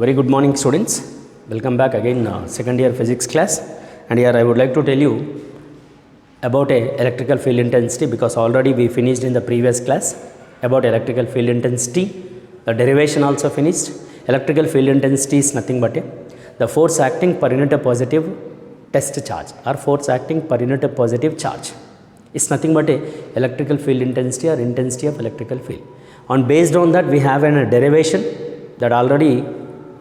Very good morning, students. Welcome back again, second year physics class. And here I would like to tell you about a electrical field intensity, because already we finished in the previous class about electrical field intensity. The derivation also finished. Electrical field intensity is nothing but the force acting per unit of positive test charge or force acting per unit of positive charge. It's nothing but a electrical field intensity or intensity of electrical field. And based on that, we have a derivation that already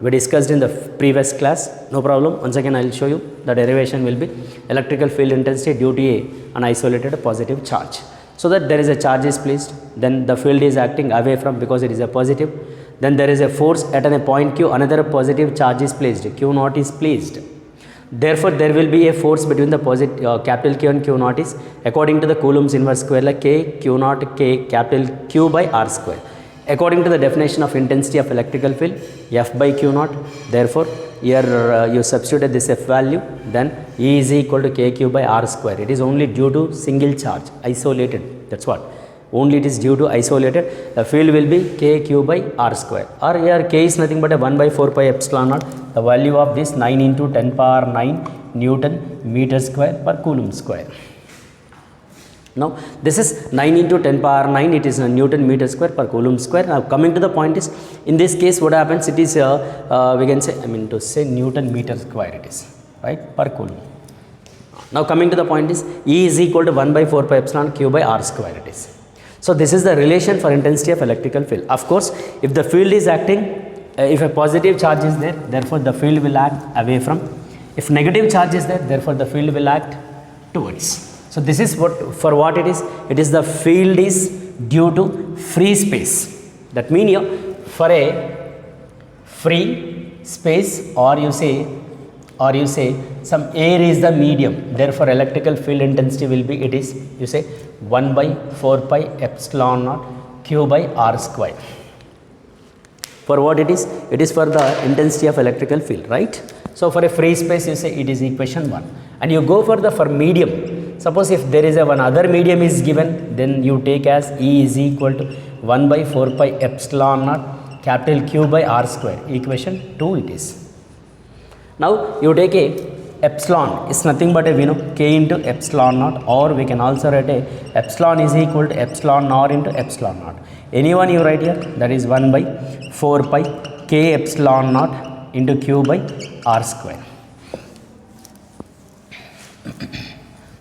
we discussed in the previous class. No problem. Once again, I will show you. The derivation will be electrical field intensity due to an isolated positive charge. So that there is a charge is placed, then the field is acting away from, because it is a positive. Then there is a force at a point Q, another positive charge is placed, Q naught is placed. Therefore, there will be a force between the capital Q and Q naught is according to the Coulomb's inverse square, like K Q naught K capital Q by R square. According to the definition of intensity of electrical field, F by Q naught. Therefore, here you substitute this F value, then E is equal to KQ by R square. It is only due to single charge, isolated. That's what. Only it is due to isolated. The field will be KQ by R square. Or here K is nothing but a 1 by 4 pi epsilon naught. The value of this 9 into 10 power 9 Newton meter square per Coulomb square. Now, this is 9 into 10 power 9, it is a Newton meter square per Coulomb square. Now, coming to the point is, in this case what happens, it is, we can say, to say Newton meter square it is, right, per Coulomb. Now, coming to the point is, E is equal to 1 by 4 pi epsilon Q by R square it is. So, this is the relation for intensity of electrical field. Of course, if the field is acting, if a positive charge is there, therefore the field will act away from. If negative charge is there, therefore the field will act towards. So, this is what it is. It is the field is due to free space. That means for a free space, or you say some air is the medium. Therefore, electrical field intensity will be, it is, you say 1 by 4 pi epsilon naught Q by R square. For what it is? It is for the intensity of electrical field, right? So, for a free space, you say it is equation 1. And you go for medium. Suppose if there is one other medium is given, then you take as E is equal to 1 by 4 pi epsilon naught capital Q by R square. Equation 2 it is. Now, you take a epsilon is nothing but a K into epsilon naught, or we can also write a epsilon is equal to epsilon naught into epsilon naught. Anyone you write here, that is 1 by 4 pi K epsilon naught into Q by R square.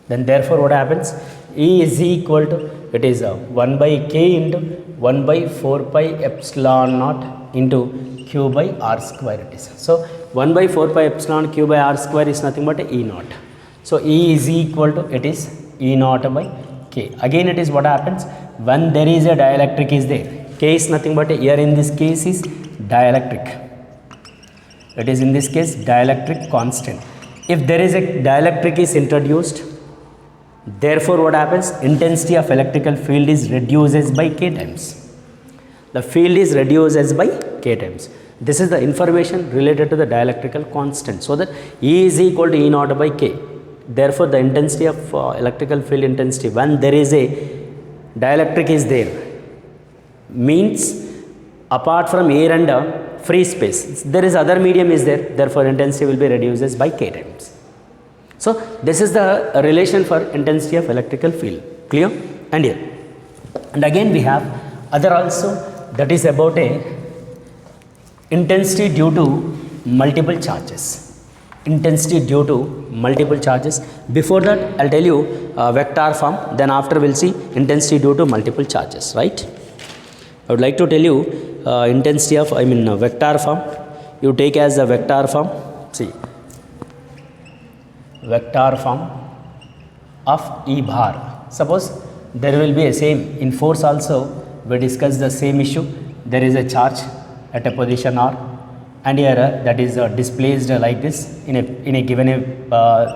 Then therefore what happens? E is equal to, it is 1 by K into 1 by 4 pi epsilon naught into Q by R square it is. So, 1 by 4 pi epsilon Q by R square is nothing but E naught. So, E is equal to, it is E naught by K. Again it is what happens when there is a dielectric is there. K is nothing but here in this case is dielectric. It is in this case dielectric constant. If there is a dielectric is introduced, therefore what happens? Intensity of electrical field is reduces by K times. The field is reduces by K times. This is the information related to the dielectrical constant. So that E is equal to E naught by K. Therefore, the intensity of electrical field intensity when there is a dielectric is there, means apart from air and free space, there is other medium is there. Therefore, intensity will be reduces by K times. So, this is the relation for intensity of electrical field. Clear? And here. And again we have other also, that is about a intensity due to multiple charges. Intensity due to multiple charges. Before that, I will tell you vector form. Then after we will see intensity due to multiple charges. Right? I would like to tell you intensity of, vector form. You take as the vector form. See. Vector form of E bar. Suppose there will be a same in force also, we discuss the same issue. There is a charge at a position R, and here that is displaced like this in a given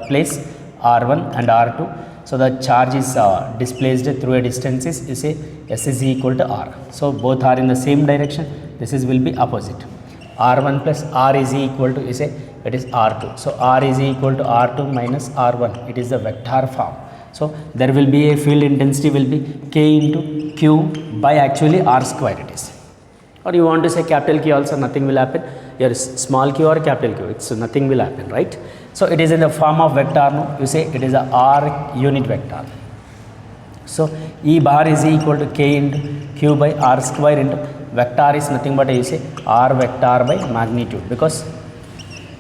place R1 and R2. So, the charge is displaced through a distance is, you say S is equal to R. So, both are in the same direction. This is will be opposite. R1 plus R is equal to, you say, it is R2. So, R is equal to R2 minus R1. It is the vector form. So, there will be a field intensity will be K into Q by actually R square it is. or you want to say capital Q also, nothing will happen. Here is small q or capital Q, it's nothing will happen, right? So it is in the form of vector, no? You say it is a R unit vector. So E bar is equal to K into Q by R square into vector is nothing but you say R vector by magnitude, because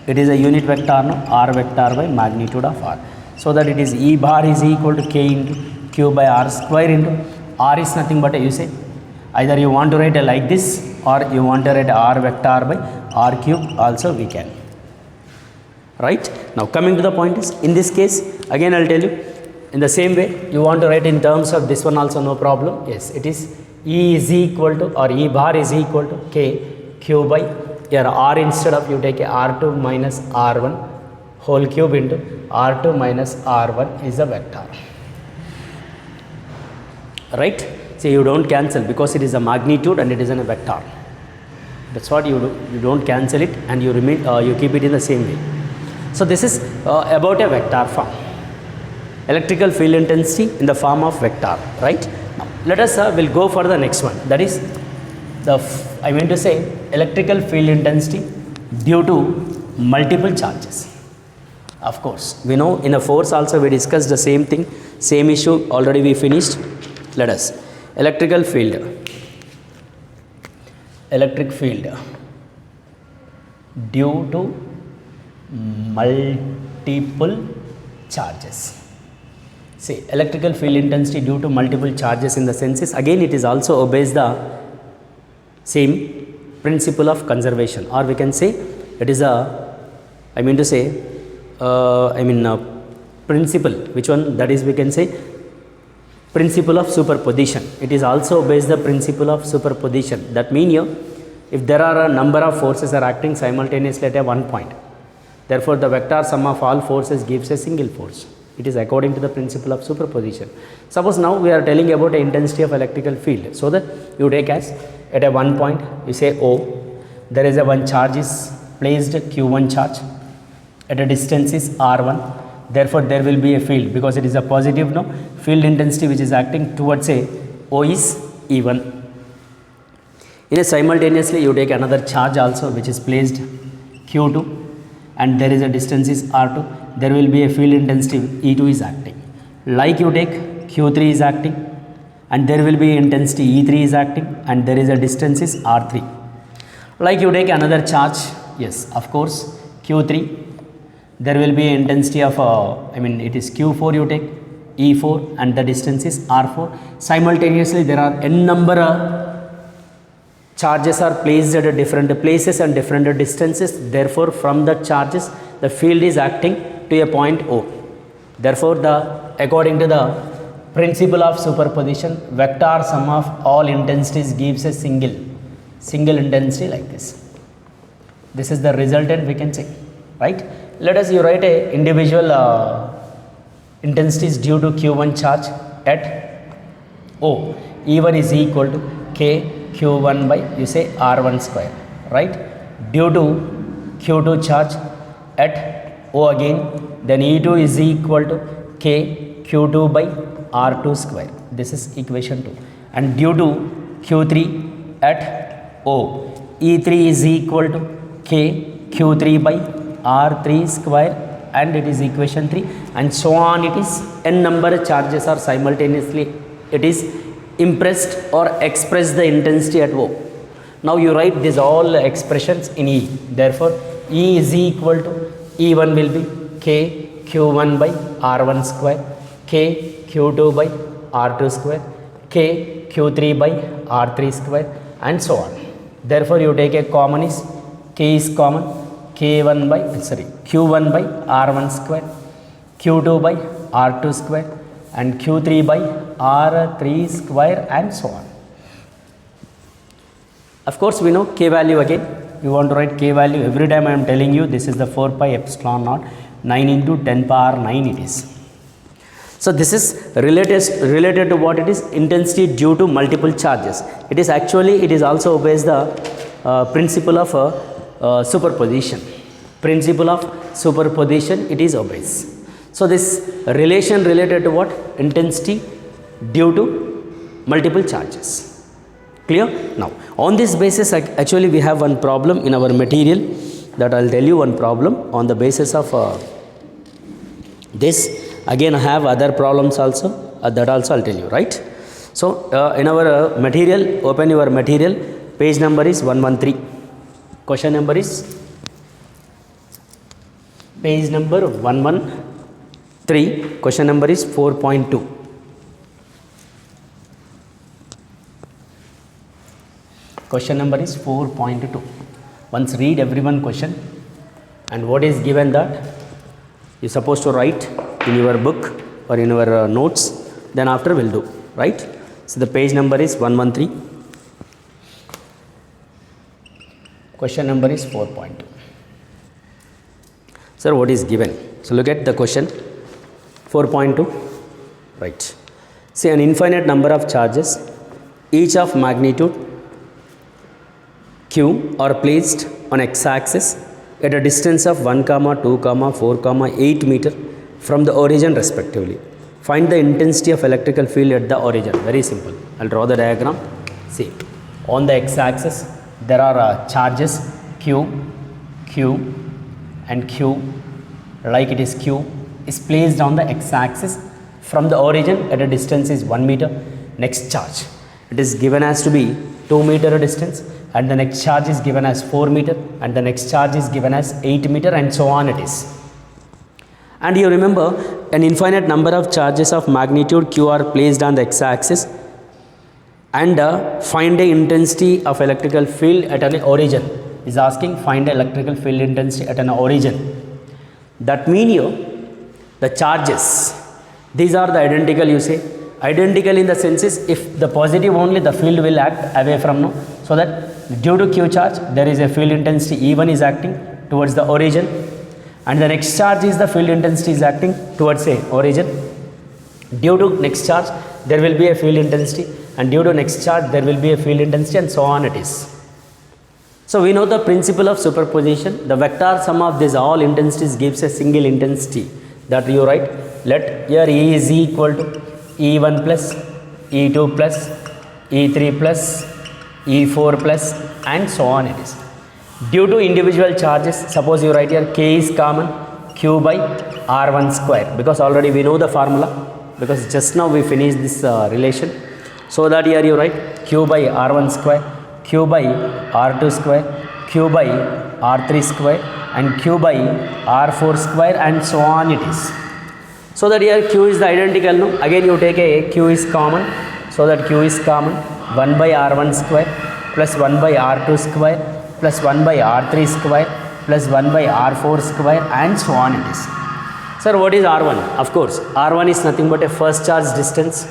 it is a unit vector, no? R vector by magnitude of R. So that it is E bar is equal to K into Q by R square into R is nothing but you say either you want to write like this or you want to write R vector by R cube also we can. Right? Now coming to the point is, in this case again I will tell you, in the same way you want to write in terms of this one also, no problem. Yes, it is E is equal to or E bar is equal to K Q by, here R instead of you take a R2 minus R1 whole cube into R2 minus R1 is a vector. Right? See, you don't cancel because it is a magnitude and it is in a vector. That's what you do. You don't cancel it and you remain, you keep it in the same way. So this is about a vector form. Electrical field intensity in the form of vector, right? Now, let us will go for the next one. That is the I mean to say electrical field intensity due to multiple charges. Of course, we know in a force also we discussed the same thing, same issue already we finished. Let us electric field due to multiple charges. See, electrical field intensity due to multiple charges in the sense is, again it is also obeys the same principle of conservation, or we can say it is a, I mean to say principle, which one, that is we can say principle of superposition. It is also obeys the principle of superposition. That means here, if there are a number of forces are acting simultaneously at a one point, therefore the vector sum of all forces gives a single force. It is according to the principle of superposition. Suppose now we are telling about the intensity of electrical field. So that you take as at a one point you say O, there is a one charge is placed, Q1 charge, at a distance is R1. Therefore there will be a field, because it is a positive, no, field intensity which is acting towards a O is E1. In a simultaneously you take another charge also which is placed Q2 and there is a distance is R2, there will be a field intensity E2 is acting. Like you take Q3 is acting and there will be intensity E3 is acting and there is a distance is R3. Like you take another charge, yes, of course, Q3, there will be intensity of it is Q4 you take, E4 and the distance is R4. Simultaneously there are n number of charges are placed at different places and different distances. Therefore from the charges the field is acting to a point O. Therefore according to the principle of superposition, vector sum of all intensities gives a single intensity like this. This is the resultant we can say, right? Let us you write a individual intensities due to Q1 charge at O. E1 is equal to K Q1 by you say R1 square, right? Due to Q2 charge at O again, then E2 is equal to K Q2 by R2 square. This is equation 2. And due to Q3 at O, E3 is equal to K Q3 by R3 square, and it is equation 3, and so on. It is n number of charges are simultaneously it is impressed or express the intensity at O. Now you write these all expressions in E. Therefore E is equal to E1 will be K Q1 by R1 square, K Q2 by R2 square, K Q3 by R3 square, and so on. Therefore you take a common is K is common, Q1 by R1 square, Q2 by R2 square, and Q3 by R3 square, and so on. Of course we know K value again. You want to write K value every time I am telling you this is the 4 pi epsilon naught 9 into 10 power 9 it is. So this is related to what it is, intensity due to multiple charges. It is actually, it is also obeys the principle of superposition. Principle of superposition it is obeys. So this relation related to what? Intensity due to multiple charges. Clear? Now, on this basis, actually we have one problem in our material, that I'll tell you one problem on the basis of this. Again, I have other problems also, that also I'll tell you, right? So, in our material, open your material, page number is 113. Question number is page number 113, question number is 4.2. Question number is 4.2. Once read everyone question, and what is given that you supposed to write in your book or in your notes, then after we'll do, right? So the page number is 113. Question number is 4.2. Sir, what is given? So look at the question 4.2, right? See, an infinite number of charges, each of magnitude q, are placed on x-axis at a distance of 1, 2, 4, 8 meter from the origin respectively. Find the intensity of electrical field at the origin. Very simple. I'll draw the diagram. See, on the x-axis there are charges q, and q, like it is q, is placed on the x-axis from the origin at a distance is 1 meter. Next charge, it is given as to be 2 meter distance, and the next charge is given as 4 meter, and the next charge is given as 8 meter, and so on it is. And you remember, an infinite number of charges of magnitude q are placed on the x-axis, and find the intensity of electrical field at an origin. Is asking find the electrical field intensity at an origin. That mean the charges, these are the identical, you say. Identical in the sense is, if the positive only, the field will act away from no. So that due to q charge, there is a field intensity E1 is acting towards the origin, and the next charge is the field intensity is acting towards a origin. Due to next charge, there will be a field intensity, and due to next charge, there will be a field intensity, and so on it is. So we know the principle of superposition. The vector sum of these all intensities gives a single intensity, that you write. Let here E is equal to E1 plus, E2 plus, E3 plus, E4 plus, and so on it is. Due to individual charges, suppose you write here K is common, Q by R1 square, because already we know the formula, because just now we finished this relation. So that here you write Q by R1 square, Q by R2 square, Q by R3 square, and Q by R4 square, and so on it is. So that here Q is the identical, no? Again you take a Q is common, so that Q is common, 1 by R1 square plus 1 by R2 square plus 1 by R3 square plus 1 by R4 square, and so on it is. Sir, what is R1? Of course, R1 is nothing but a first charge distance,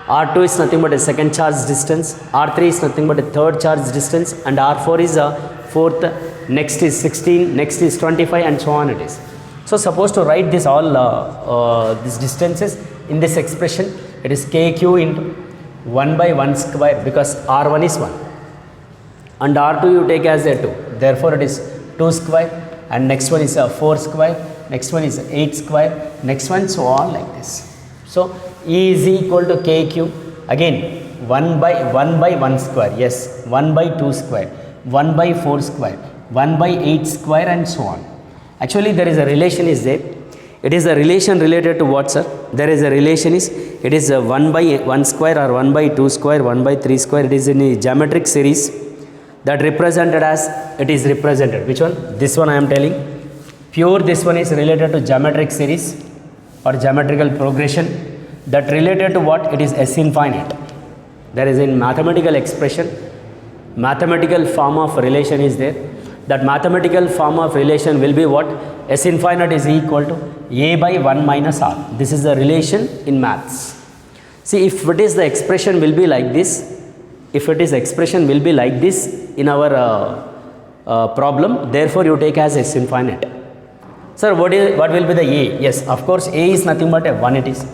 R2 is nothing but a second charge distance, R3 is nothing but a third charge distance, and R4 is a fourth, next is 16, next is 25, and so on it is. So suppose to write this all these distances in this expression, it is kq into 1 by 1 square, because R1 is 1 and R2 you take as a 2, therefore it is 2 square, and next one is 4 square, next one is 8 square, next one, so on like this. So E is equal to kq, again 1 by 1 square, yes, 1 by 2 square, 1 by 4 square, 1 by 8 square, and so on. Actually there is a relation is there. It is a relation related to what, sir? There is a relation is, it is a 1 by 1 square or 1 by 2 square, 1 by 3 square. It is in a geometric series that represented as, it is represented. Which one? This one I am telling. Pure this one is related to geometric series or geometrical progression. That related to what? It is S infinite. There is in mathematical expression, mathematical form of relation is there. That mathematical form of relation will be what? S infinite is equal to A by 1 minus R. This is the relation in maths. See, if it is the expression will be like this, if it is expression will be like this in our problem, therefore you take as S infinite. Sir, what will be the A? Yes, of course A is nothing but a 1 it is.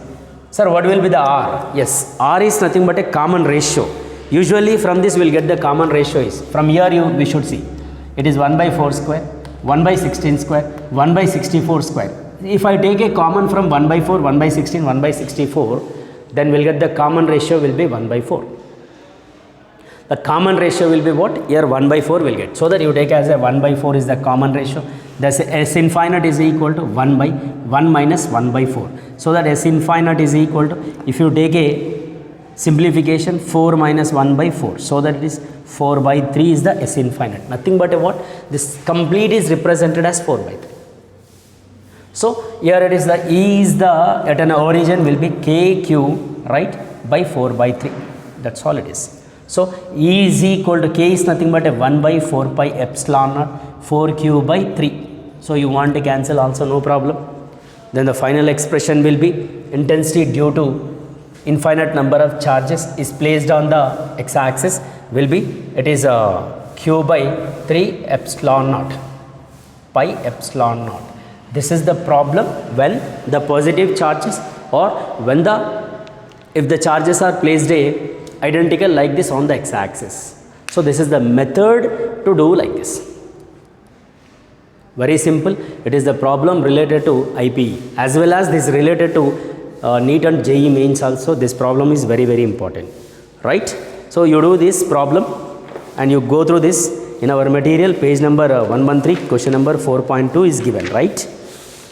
Sir, what will be the R? Yes, R is nothing but a common ratio. Usually from this we will get the common ratio is, from here we should see. It is 1 by 4 square, 1 by 16 square, 1 by 64 square. If I take a common from 1 by 4, 1 by 16, 1 by 64, then we'll get the common ratio will be 1 by 4. The common ratio will be what? Here 1 by 4 will get. So that you take as a 1 by 4 is the common ratio. Thus S infinite is equal to 1 by 1 minus 1 by 4. So that S infinite is equal to, if you take a simplification, 4 minus 1 by 4. So that it is 4 by 3 is the S infinite. Nothing but a what? This complete is represented as 4 by 3. So here it is the E is the, at an origin will be KQ, right, by 4 by 3. That's all it is. So E is equal to K is nothing but a 1 by 4 pi epsilon naught 4Q by 3. So you want to cancel also, no problem. Then the final expression will be intensity due to infinite number of charges is placed on the x-axis will be, it is Q by 3 epsilon naught pi epsilon naught. This is the problem when the positive charges or when the, if the charges are placed identical like this on the x-axis. So this is the method to do like this. Very simple. It is the problem related to IPE as well as this related to NEET and JEE mains also. This problem is very, very important, right? So you do this problem and you go through this in our material, page number 113, question number 4.2 is given, right?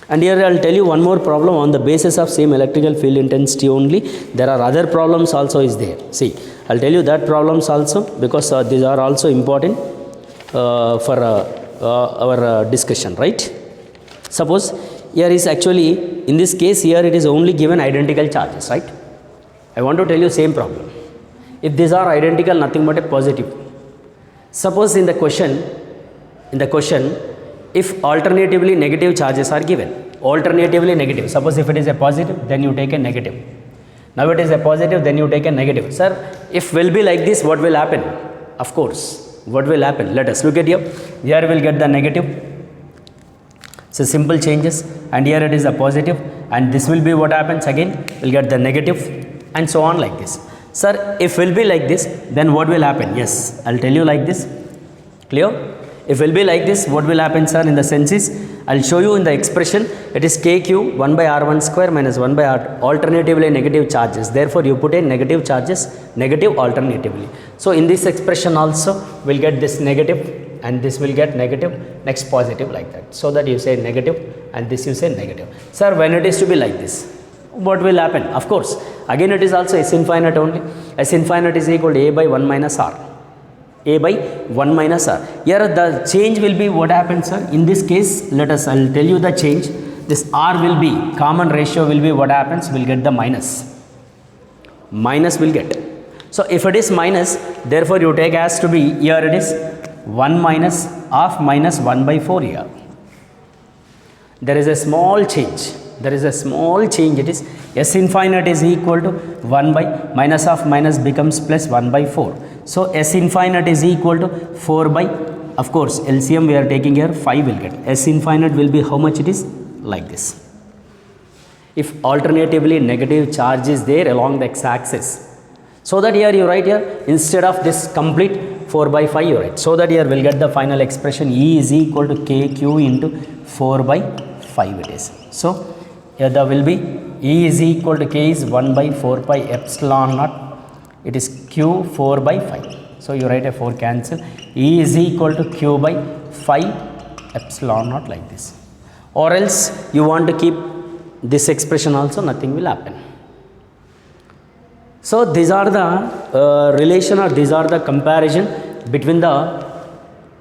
And here I will tell you one more problem on the basis of same electrical field intensity only. There are other problems also is there. See, I will tell you that problems also because these are also important for our discussion, right? Suppose here is actually, in this case here it is only given identical charges, right? I want to tell you same problem. If these are identical, nothing but a positive. Suppose in the question, if alternatively negative charges are given, alternatively negative, suppose if it is a positive, then you take a negative. Now it is a positive, then you take a negative. Sir, if will be like this, what will happen? Of course, what will happen? Let us look at here. Here we will get the negative. So simple changes, and here it is a positive, and this will be what happens again, we will get the negative, and so on like this. Sir, if will be like this, then what will happen? Yes, I will tell you like this. Clear? If will be like this, what will happen, sir? In the sense is, I will show you in the expression, it is KQ 1 by R1 square minus 1 by R, alternatively negative charges. Therefore, you put in negative charges, negative alternatively. So, in this expression also, we will get this negative and this will get negative, next positive like that. So, that you say negative and this you say negative. Sir, when it is to be like this, what will happen? Of course, again it is also S infinite only. S infinite is equal to A by 1 minus R. A by 1 minus R. Here the change will be what happens, sir? In this case, let us, I will tell you the change. This R will be, common ratio will be what happens? We will get the minus. Minus will get. So, if it is minus, therefore you take as to be, here it is 1 minus of minus 1 by 4 here. There is a small change. There is a small change. It is S infinite is equal to 1 by minus of minus becomes plus 1 by 4. So, S infinite is equal to 4 by, of course, LCM we are taking here 5 will get. S infinite will be how much it is? Like this. If alternatively negative charge is there along the x-axis. So that here you write here, instead of this complete 4 by 5 you write. So that here we will get the final expression E is equal to KQ into 4 by 5 it is. So, here there will be E is equal to K is 1 by 4 pi epsilon naught. It is Q 4 by 5. So, you write a 4 cancel. E is equal to Q by 5 epsilon naught like this. Or else you want to keep this expression also, nothing will happen. So, these are the relation or these are the comparison between the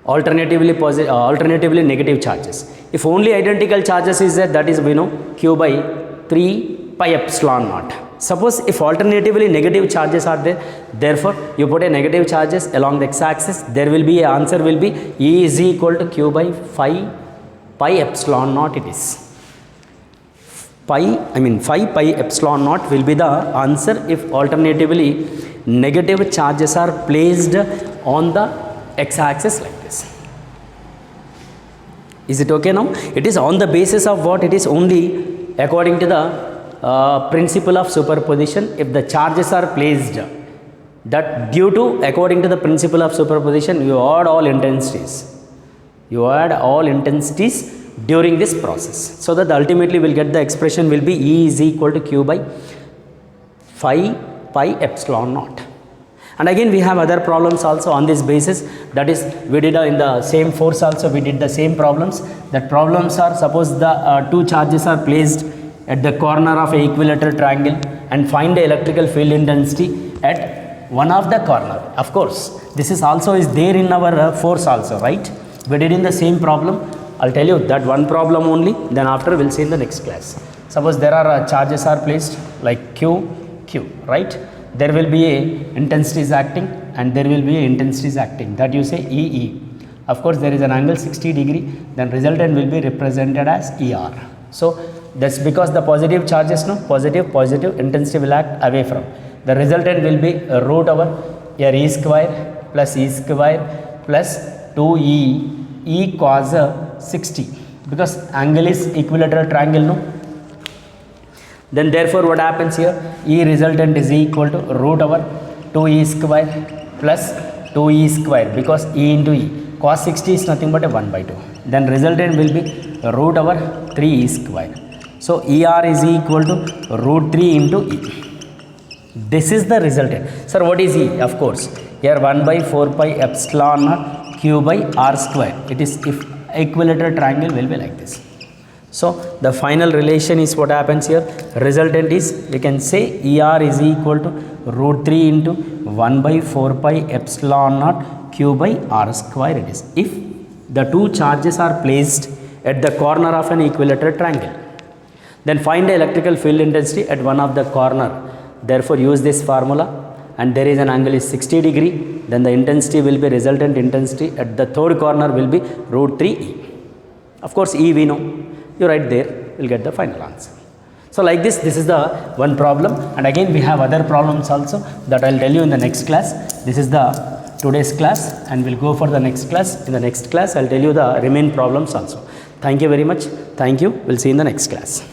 alternatively negative charges. If only identical charges is there, that is we know Q by 3 pi epsilon naught. Suppose if alternatively negative charges are there, therefore you put a negative charges along the x-axis, there will be a answer will be E is equal to Q by 5 pi epsilon naught it is. 5 pi epsilon naught will be the answer if alternatively negative charges are placed on the x-axis like this. Is it okay now? It is on the basis of what? It is only according to the principle of superposition. If the charges are placed, that due to, according to the principle of superposition, you add all intensities. You add all intensities during this process. So that ultimately we will get the expression will be E is equal to Q by 5 pi epsilon naught. And again we have other problems also on this basis, that is we did in the same force also we did the same problems. That problems are, suppose the two charges are placed at the corner of a equilateral triangle and find the electrical field intensity at one of the corner. Of course this is also is there in our force also, right? We did in the same problem. I'll tell you that one problem only, then after we'll see in the next class. Suppose there are charges are placed like Q, right? There will be a intensity is acting and there will be a intensity is acting, that you say EE. Of course there is an angle 60 degree, then resultant will be represented as ER. So that's because the positive charges, no, positive intensity will act away from. The resultant will be root over here E square plus 2E E cos 60, because angle is equilateral triangle, no. Then therefore what happens here, E resultant is equal to root over 2E square plus 2E square, because E into E, cos 60 is nothing but a 1 by 2. Then resultant will be root over 3E square. So ER is equal to root 3 into E. This is the resultant. Sir, what is E? Of course, here 1 by 4 pi epsilon naught Q by R square. It is, if equilateral triangle will be like this. So the final relation is what happens here. Resultant is, we can say ER is equal to root 3 into 1 by 4 pi epsilon naught Q by R square it is, if the two charges are placed at the corner of an equilateral triangle. Then find the electrical field intensity at one of the corner. Therefore use this formula, and there is an angle is 60 degree, then the intensity will be, resultant intensity at the third corner will be root 3E. Of course E we know, you write there, you'll get the final answer. So like this is the one problem, and again we have other problems also that I'll tell you in the next class. This is the today's class, and we'll go for the next class. In the next class I'll tell you the remaining problems also. Thank you very much. Thank you. We'll see you in the next class.